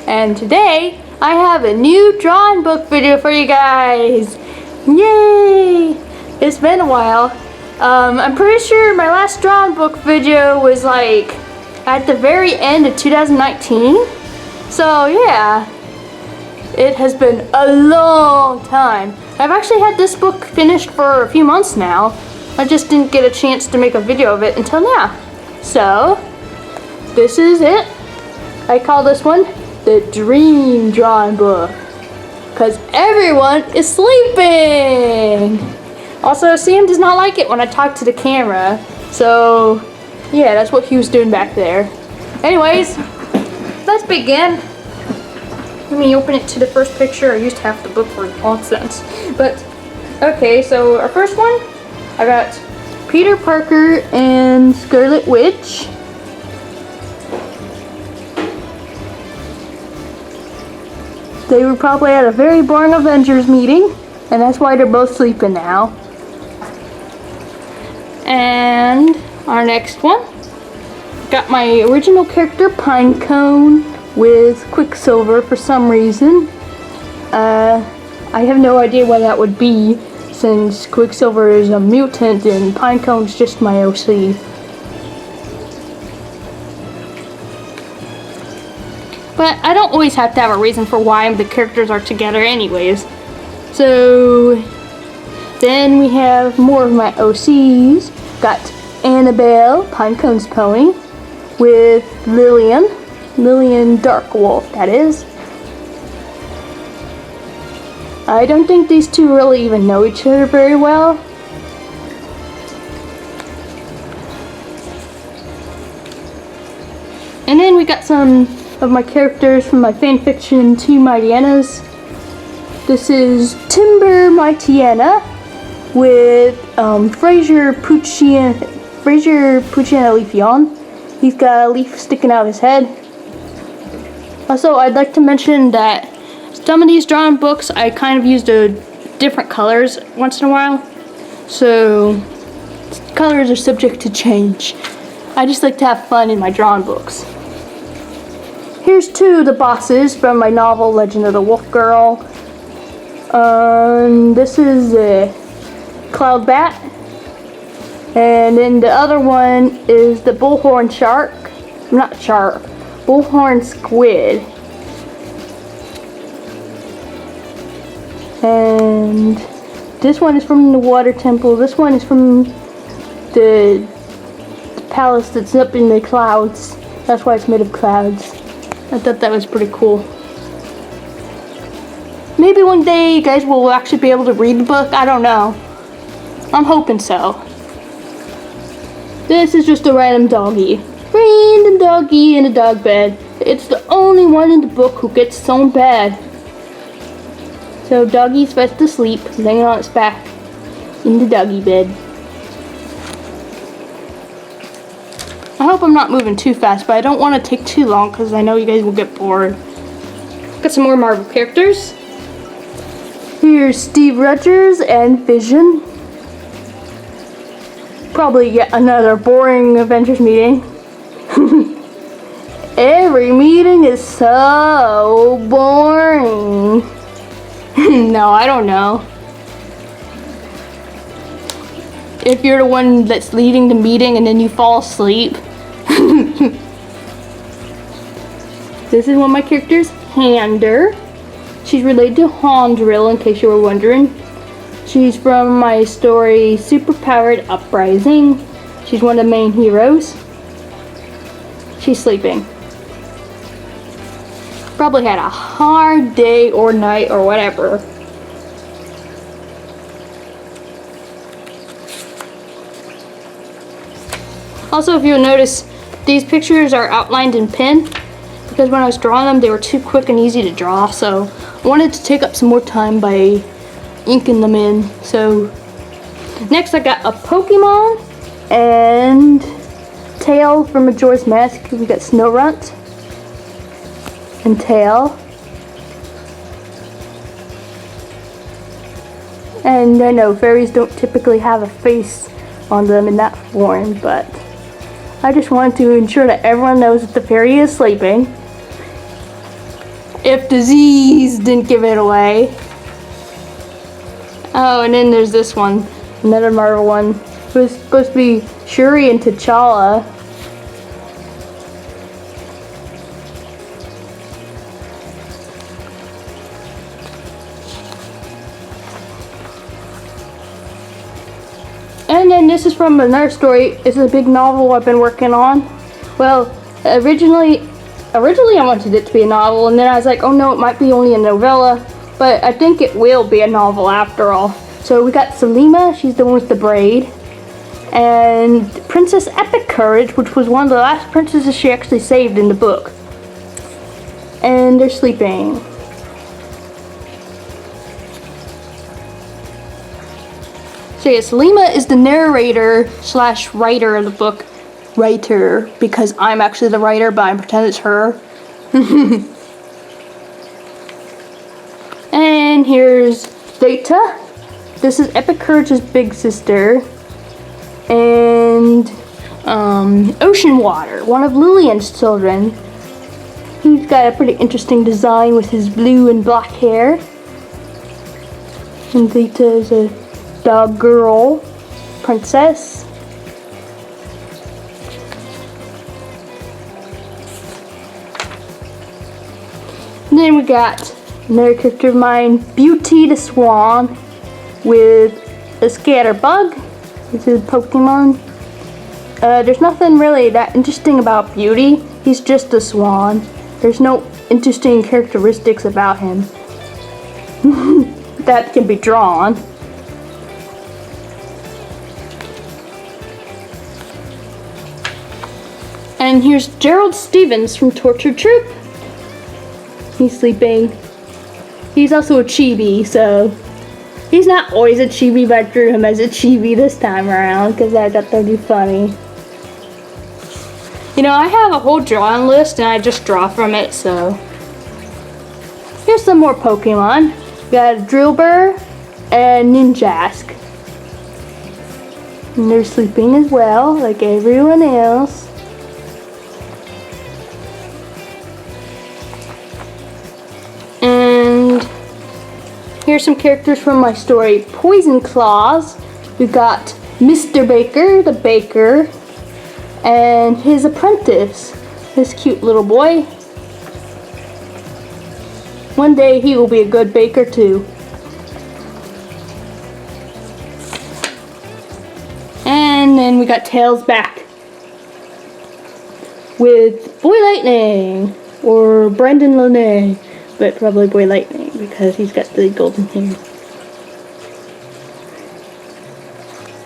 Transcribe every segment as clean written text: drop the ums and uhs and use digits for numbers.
and today I have a new drawing book video for you guys. Yay! It's been a while. I'm pretty sure my last drawing book video was like at the very end of 2019. So yeah, it has been a long time. I've actually had this book finished for a few months now. I just didn't get a chance to make a video of it until now. So, this is it. I call this one the Dream Drawing Book, because everyone is sleeping. Also, Sam does not like it when I talk to the camera. So, yeah, that's what he was doing back there. Anyways, let's begin. Let me open it to the first picture. I used half the book for nonsense. But, okay, so our first one, I got Peter Parker and Scarlet Witch. They were probably at a very boring Avengers meeting, and that's why they're both sleeping now. And our next one, got my original character Pinecone with Quicksilver for some reason. I have no idea why that would be, since Quicksilver is a mutant and Pinecone's just my OC. But I don't always have to have a reason for why the characters are together anyways. So then we have more of my OCs. Got Annabelle, Pinecone's pony, with Lillian Darkwolf, that is. I don't think these two really even know each other very well. And then we got some of my characters from my fanfiction, Two Mighty-Annas. This is Timber Mighty-Anna with Fraser Pucciana Leafeon. He's got a leaf sticking out of his head. Also, I'd like to mention that some of these drawing books I kind of used different colors once in a while. So, colors are subject to change. I just like to have fun in my drawing books. Here's two of the bosses from my novel, Legend of the Wolf Girl. This is Cloud Bat. And then the other one is the Bullhorn Shark. Not shark. Bullhorn Squid. And this one is from the Water Temple. This one is from the palace that's up in the clouds. That's why it's made of clouds. I thought that was pretty cool. Maybe one day you guys will actually be able to read the book. I don't know. I'm hoping so. This is just a random doggy. Random doggy in a dog bed. It's the only one in the book who gets sewn bad. So doggy's fast asleep, laying on its back in the doggy bed. I hope I'm not moving too fast, but I don't want to take too long because I know you guys will get bored. Got some more Marvel characters. Here's Steve Rogers and Vision. Probably yet another boring Avengers meeting. Every meeting is so boring. No, I don't know. If you're the one that's leading the meeting and then you fall asleep. This is one of my characters, Hander. She's related to Hondrill, in case you were wondering. She's from my story, Superpowered Uprising. She's one of the main heroes. She's sleeping. Probably had a hard day or night or whatever. Also, if you'll notice, these pictures are outlined in pen because when I was drawing them, they were too quick and easy to draw. So I wanted to take up some more time by inking them in. So next, I got a Pokemon and Tail from Majora's Mask. We got Snowrunt and Tail. And I know fairies don't typically have a face on them in that form, but I just wanted to ensure that everyone knows that the fairy is sleeping. if disease didn't give it away. Oh, and then there's this one, another Marvel one. It was supposed to be Shuri and T'Challa. And then this is from another story. It's a big novel I've been working on. Well, originally I wanted it to be a novel, and then I was like, oh no, it might be only a novella, but I think it will be a novel after all. So we got Selima, she's the one with the braid, and Princess Epic Courage, which was one of the last princesses she actually saved in the book. And they're sleeping. So yeah, Selima is the narrator / writer of the book. Writer, because I'm actually the writer, but I pretend it's her. And here's Theta. This is Epic Courage's big sister. And Ocean Water, one of Lillian's children. He's got a pretty interesting design with his blue and black hair. And Theta is a dog girl princess. And then we got another character of mine, Beauty the Swan, with a scatterbug. This is Pokemon. There's nothing really that interesting about Beauty. He's just a swan. There's no interesting characteristics about him that can be drawn. And here's Gerald Stevens from Tortured Troop. He's sleeping. He's also a chibi, so he's not always a chibi, but I drew him as a chibi this time around because I thought that'd be funny. You know, I have a whole drawing list and I just draw from it, so. Here's some more Pokemon. We got Drillbur and Ninjask. And they're sleeping as well, like everyone else. Here's some characters from my story, Poison Claws. We've got Mr. Baker, the baker, and his apprentice, this cute little boy. One day he will be a good baker too. And then we got Tails back with Boy Lightning, or Brendan Lene, but probably Boy Lightning because he's got the golden hair.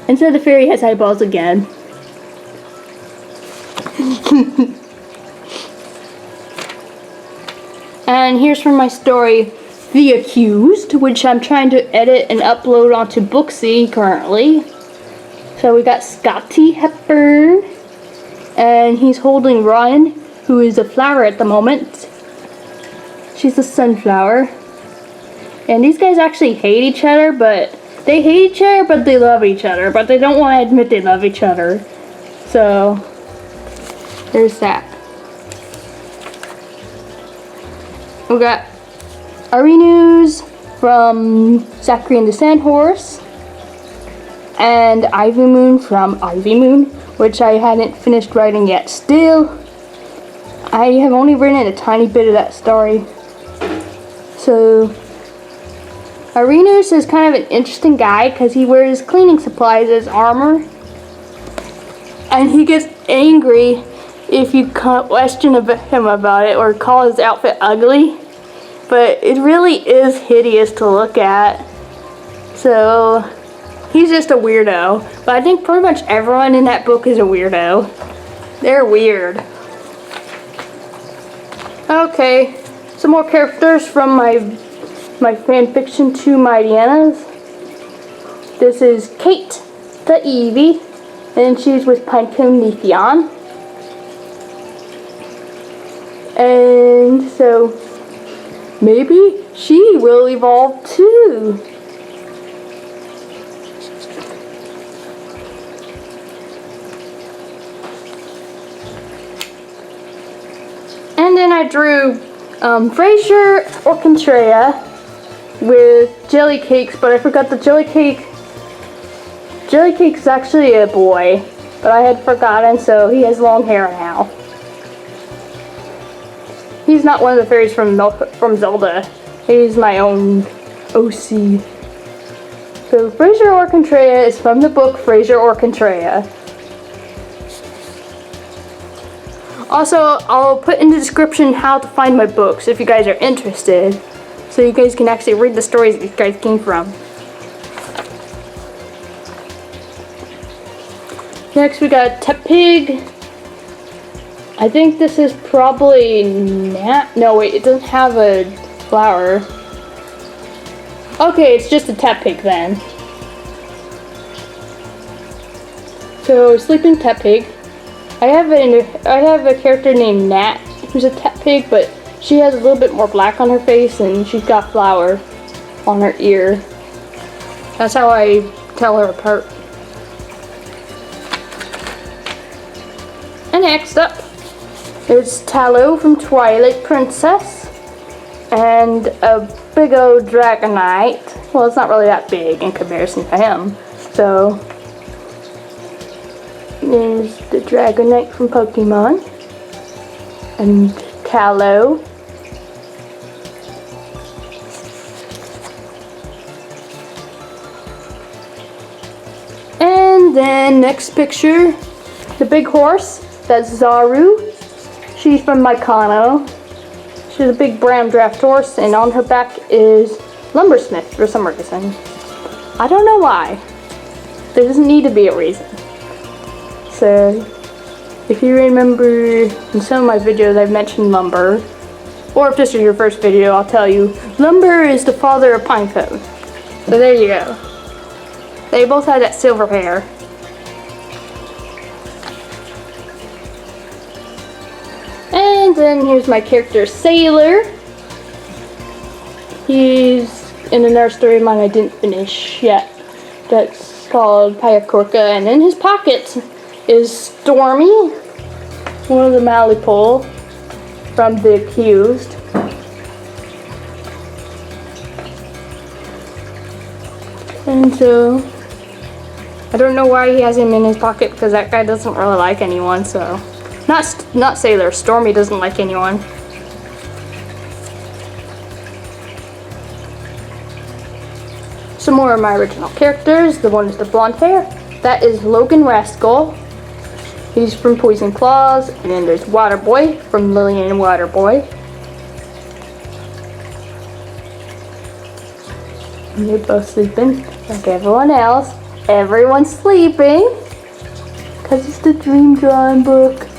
And so the fairy has eyeballs again. And here's from my story, The Accused, which I'm trying to edit and upload onto Booksie currently. So we got Scotty Hepburn, and he's holding Ryan, who is a flower at the moment. She's a sunflower. And these guys actually hate each other, but they hate each other, but they love each other. But they don't want to admit they love each other. So, there's that. We got Arinus from Zachary and the Sandhorse. And Ivy Moon from Ivy Moon, which I hadn't finished writing yet still. I have only written a tiny bit of that story. So, Arinus is kind of an interesting guy because he wears cleaning supplies as armor. And he gets angry if you question him about it or call his outfit ugly. But it really is hideous to look at. So, he's just a weirdo. But I think pretty much everyone in that book is a weirdo. They're weird. Okay, some more characters from my fanfiction, Two Mighty-Annas. This is Kate, the Eevee, and she's with Pinecone Leafeon. And so, maybe she will evolve too. And then I drew Frasier or Contraya with jelly cakes, but I forgot the jelly cake. Jelly cake's actually a boy, but I had forgotten, so he has long hair now. He's not one of the fairies from Zelda. He's my own OC. So Frasier or Contraya is from the book Frasier or Contraya. Also, I'll put in the description how to find my books if you guys are interested, so you guys can actually read the stories these guys came from. Next we got Tepig. I think this is probably no wait, it doesn't have a flower. Okay, it's just a Tepig then. So Sleeping Tepig. I have a character named Nat who's a Tepig, but she has a little bit more black on her face and she's got flower on her ear. That's how I tell her apart. And next up is Tallow from Twilight Princess and a big old Dragonite. Well, it's not really that big in comparison to him. So there's the Dragonite from Pokemon and Tallow. And then next picture, the big horse, that's Zaru. She's from Mycano. She's a big brown draft horse, and on her back is Lumbersmith for some reason. I don't know why. There doesn't need to be a reason. So, if you remember in some of my videos I've mentioned Lumber, or if this is your first video, I'll tell you, Lumber is the father of Pinecone. So there you go. They both had that silver hair. And then here's my character Sailor. He's in another story of mine I didn't finish yet. That's called Payakorka, and in his pocket is Stormy, one of the Malipole from The Accused. And so, I don't know why he has him in his pocket, because that guy doesn't really like anyone, so. Not Sailor, Stormy doesn't like anyone. Some more of my original characters. The one with the blonde hair, that is Logan Rascal. He's from Poison Claws. And then there's Waterboy from Lillian and Waterboy. And they're both sleeping like everyone else. Everyone's sleeping because it's the Dream Drawing book.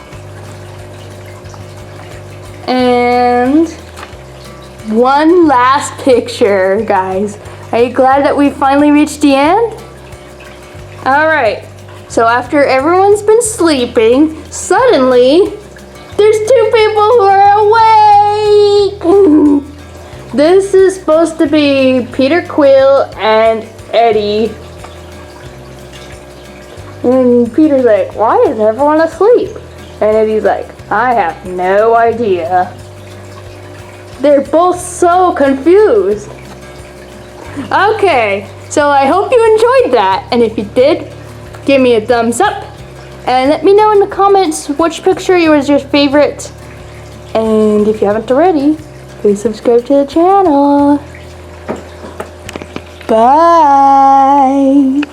And one last picture, guys. Are you glad that we finally reached the end? Alright, so after everyone's been sleeping, suddenly there's two people who are awake! This is supposed to be Peter Quill and Eddie. And Peter's like, why is everyone asleep? And Eddie's like, I have no idea. They're both so confused. Okay, so I hope you enjoyed that, and if you did, give me a thumbs up, and let me know in the comments which picture was your favorite, and if you haven't already, please subscribe to the channel. Bye!